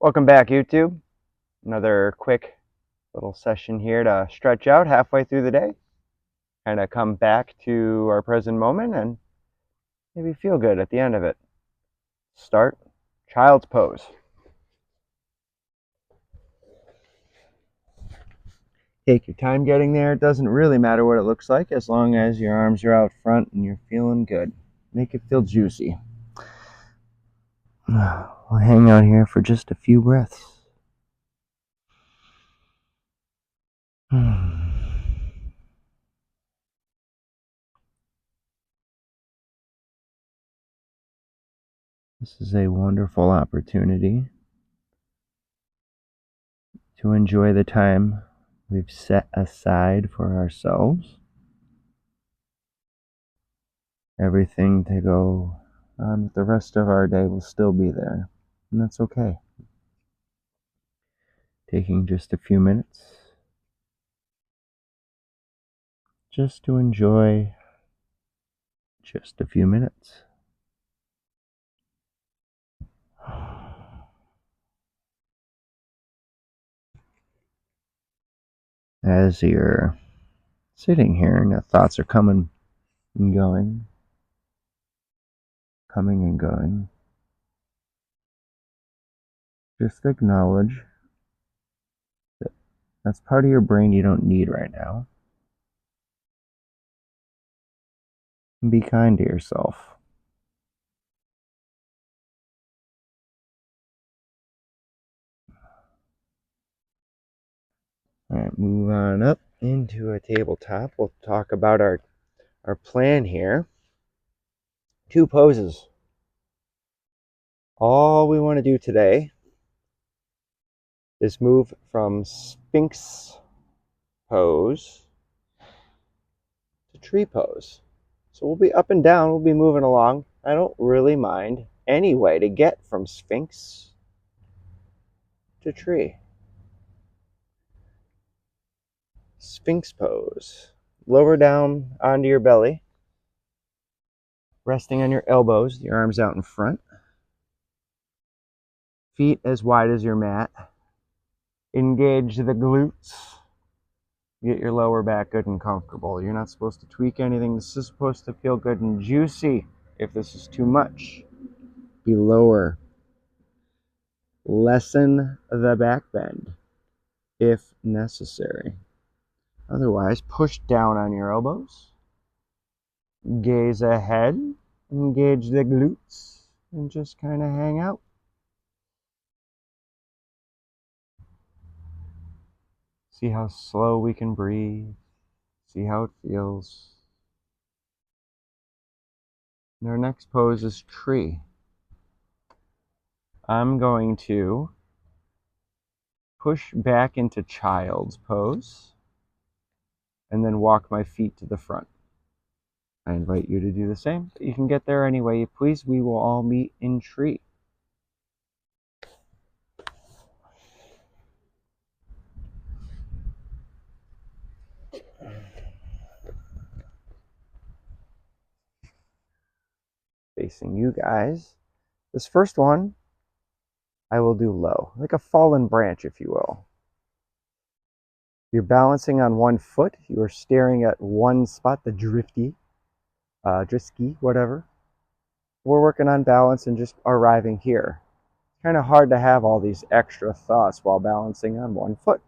Welcome back, YouTube. Another quick little session here to stretch out halfway through the day, kind of come back to our present moment and maybe feel good at the end of it. Start child's pose. Take your time getting there. It doesn't really matter what it looks like as long as your arms are out front and you're feeling good. Make it feel juicy. We'll hang out here for just a few breaths. This is a wonderful opportunity to enjoy the time we've set aside for ourselves. Everything to go on the rest of our day will still be there, and that's okay. Taking just a few minutes just to enjoy just a few minutes. As you're sitting here and the thoughts are coming and going, just acknowledge that that's part of your brain you don't need right now. And be kind to yourself. All right, move on up into a tabletop. We'll talk about our plan here. 2 poses. All we want to do today is move from Sphinx pose to tree pose. So we'll be up and down, we'll be moving along. I don't really mind any way to get from Sphinx to tree. Sphinx pose. Lower down onto your belly, resting on your elbows, your arms out in front. Feet as wide as your mat. Engage the glutes. Get your lower back good and comfortable. You're not supposed to tweak anything. This is supposed to feel good and juicy. If this is too much, be lower. Lessen the back bend if necessary. Otherwise, push down on your elbows. Gaze ahead. Engage the glutes. And just kind of hang out. See how slow we can breathe. See how it feels. And our next pose is tree. I'm going to push back into child's pose and then walk my feet to the front. I invite you to do the same. You can get there any way you please. We will all meet in tree. Facing you guys. This first one, I will do low, like a fallen branch, if you will. You're balancing on one foot. You are staring at one spot, the drisky, whatever. We're working on balance and just arriving here. It's kind of hard to have all these extra thoughts while balancing on one foot.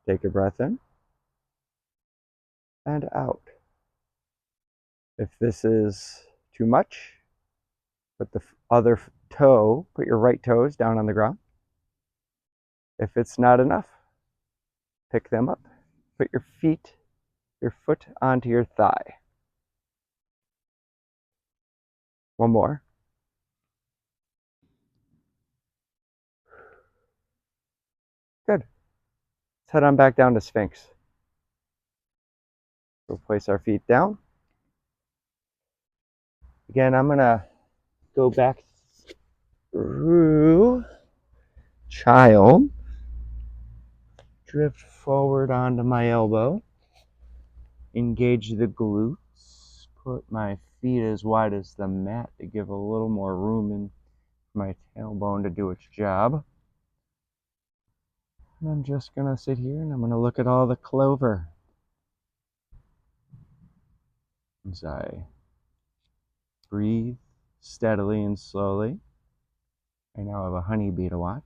Take a breath in and out. If this is too much, put the other toe, put your right toes down on the ground. If it's not enough, pick them up. Put your foot onto your thigh. One more. Good. Let's head on back down to Sphinx. We'll place our feet down. Again, I'm going to go back through child. Drift forward onto my elbow. Engage the glutes. Put my feet as wide as the mat to give a little more room in my tailbone to do its job. And I'm just gonna sit here and I'm gonna look at all the clover as I breathe steadily and slowly. I now have a honeybee to watch.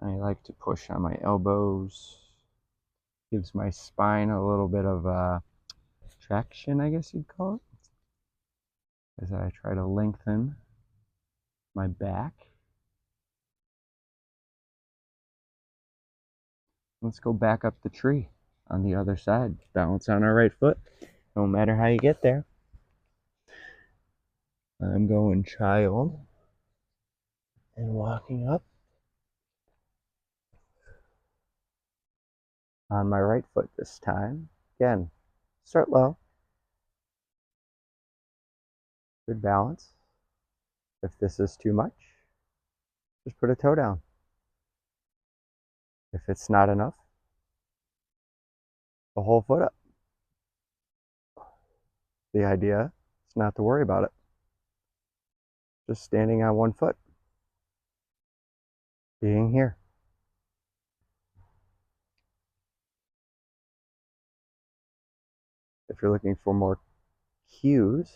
I like to push on my elbows. Gives my spine a little bit of traction, I guess you'd call it, as I try to lengthen my back. Let's go back up the tree on the other side. Balance on our right foot, no matter how you get there. I'm going child and walking up on my right foot this time. Again, start low. Good balance. If this is too much, just put a toe down. If it's not enough, the whole foot up. The idea is not to worry about it. Just standing on one foot. Being here. If you're looking for more cues,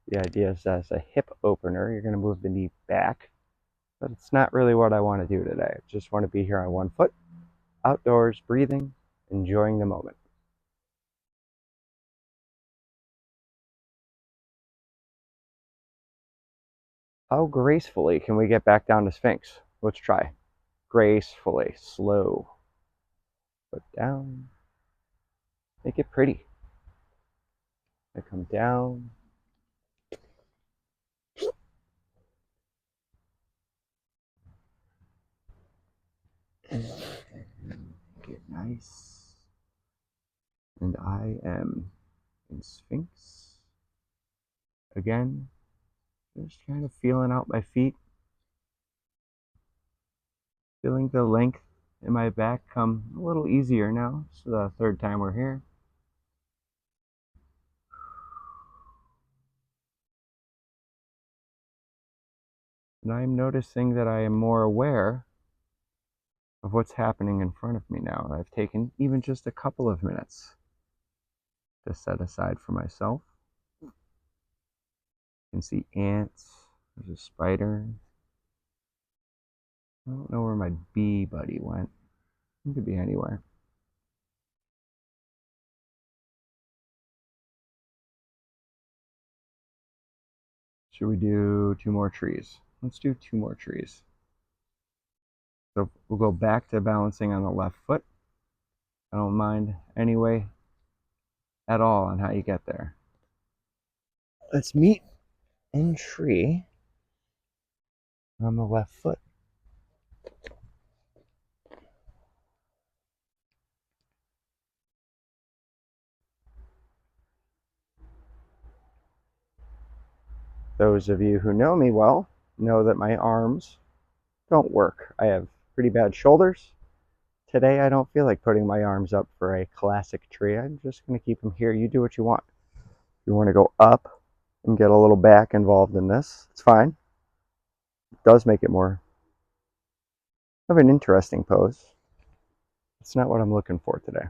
the idea is as a hip opener, you're going to move the knee back. But it's not really what I want to do today. I just want to be here on one foot, outdoors, breathing, enjoying the moment. How gracefully can we get back down to Sphinx? Let's try. Gracefully, slow. Put down. Make it pretty. I come down. And make it nice. And I am in Sphinx. Again, just kind of feeling out my feet. Feeling the length in my back come a little easier now. It's the third time we're here. And I'm noticing that I am more aware of what's happening in front of me now. I've taken even just a couple of minutes to set aside for myself. You can see ants. There's a spider. I don't know where my bee buddy went. He could be anywhere. Should we do 2 more trees? Let's do 2 more trees. So we'll go back to balancing on the left foot. I don't mind any way at all on how you get there. Let's meet in tree on the left foot. Those of you who know me well know that my arms don't work. I have pretty bad shoulders. Today I don't feel like putting my arms up for a classic tree. I'm just going to keep them here. You do what you want. If you want to go up and get a little back involved in this, it's fine. It does make it more of an interesting pose. It's not what I'm looking for today.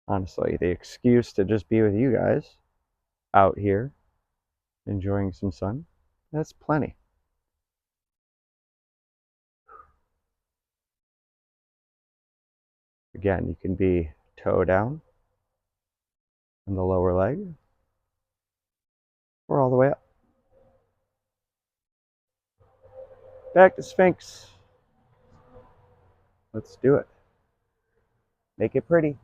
Honestly, the excuse to just be with you guys out here enjoying some sun, that's plenty. Again, you can be toe down on the lower leg or all the way up. Back to Sphinx. Let's do it. Make it pretty.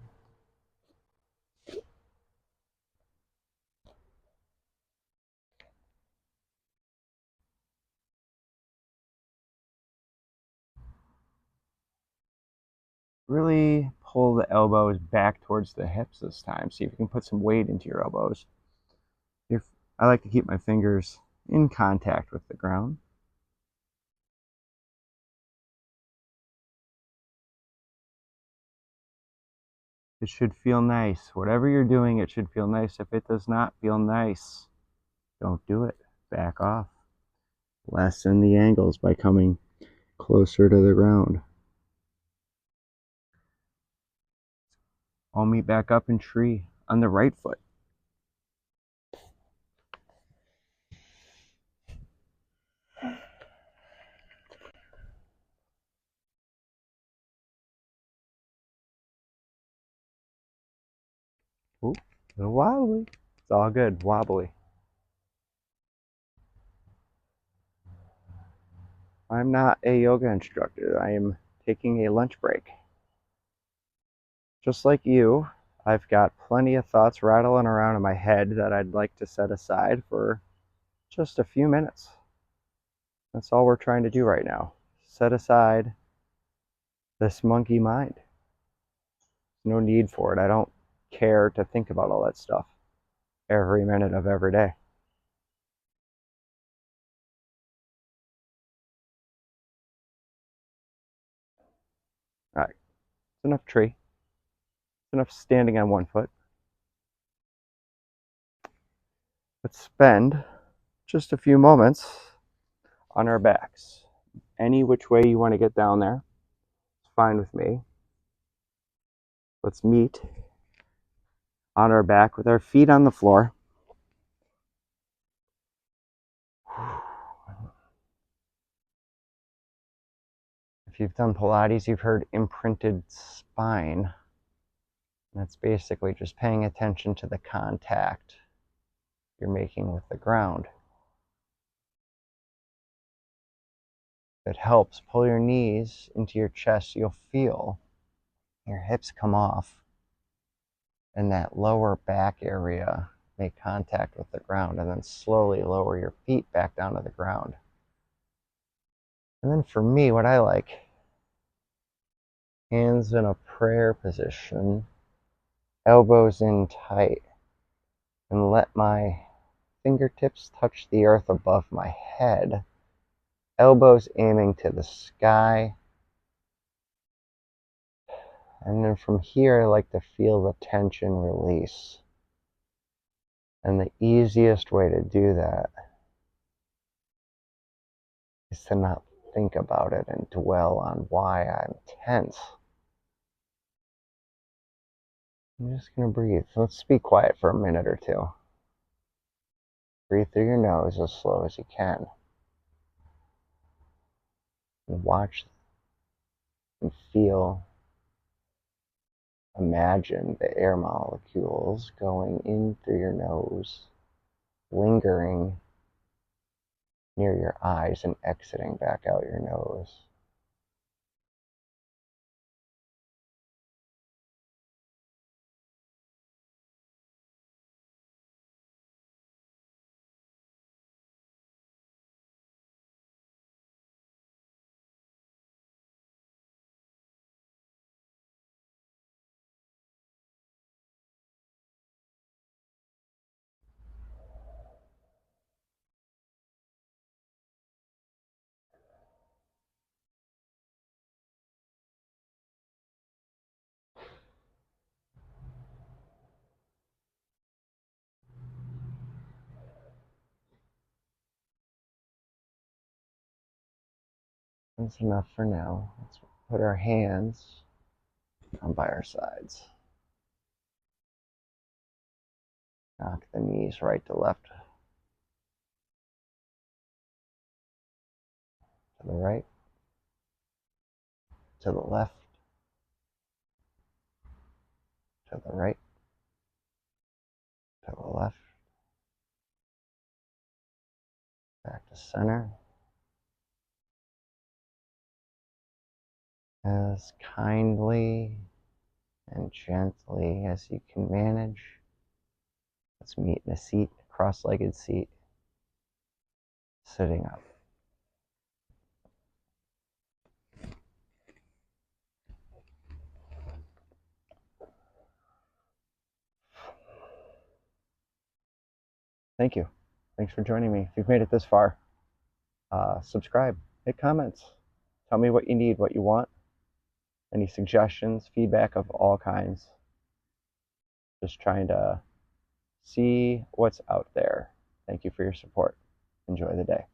Really pull the elbows back towards the hips this time. See if you can put some weight into your elbows. I like to keep my fingers in contact with the ground. It should feel nice. Whatever you're doing, it should feel nice. If it does not feel nice, don't do it. Back off. Lessen the angles by coming closer to the ground. I'll meet back up in tree on the right foot. Ooh, a little wobbly. It's all good, wobbly. I'm not a yoga instructor. I am taking a lunch break. Just like you, I've got plenty of thoughts rattling around in my head that I'd like to set aside for just a few minutes. That's all we're trying to do right now. Set aside this monkey mind. No need for it. I don't care to think about all that stuff every minute of every day. All right, it's enough tree. It's enough standing on one foot. Let's spend just a few moments on our backs. Any which way you want to get down there, it's fine with me. Let's meet on our back with our feet on the floor. If you've done Pilates, you've heard imprinted spine. That's basically just paying attention to the contact you're making with the ground. If it helps, pull your knees into your chest. You'll feel your hips come off and that lower back area make contact with the ground, and then slowly lower your feet back down to the ground. And then for me, what I like, hands in a prayer position, elbows in tight, and let my fingertips touch the earth above my head, elbows aiming to the sky. And then from here, I like to feel the tension release. And the easiest way to do that is to not think about it and dwell on why I'm tense. I'm just going to breathe. Let's be quiet for a minute or two. Breathe through your nose as slow as you can. And watch and feel, imagine the air molecules going in through your nose, lingering near your eyes and exiting back out your nose. That's enough for now. Let's put our hands on by our sides. Knock the knees right to left, to the right, to the left, to the right, to the left, back to center. As kindly and gently as you can manage. Let's meet in a seat, cross-legged seat, sitting up. Thank you. Thanks for joining me. If you've made it this far, subscribe, hit comments. Tell me what you need, what you want, any suggestions, feedback of all kinds. Just trying to see what's out there. Thank you for your support. Enjoy the day.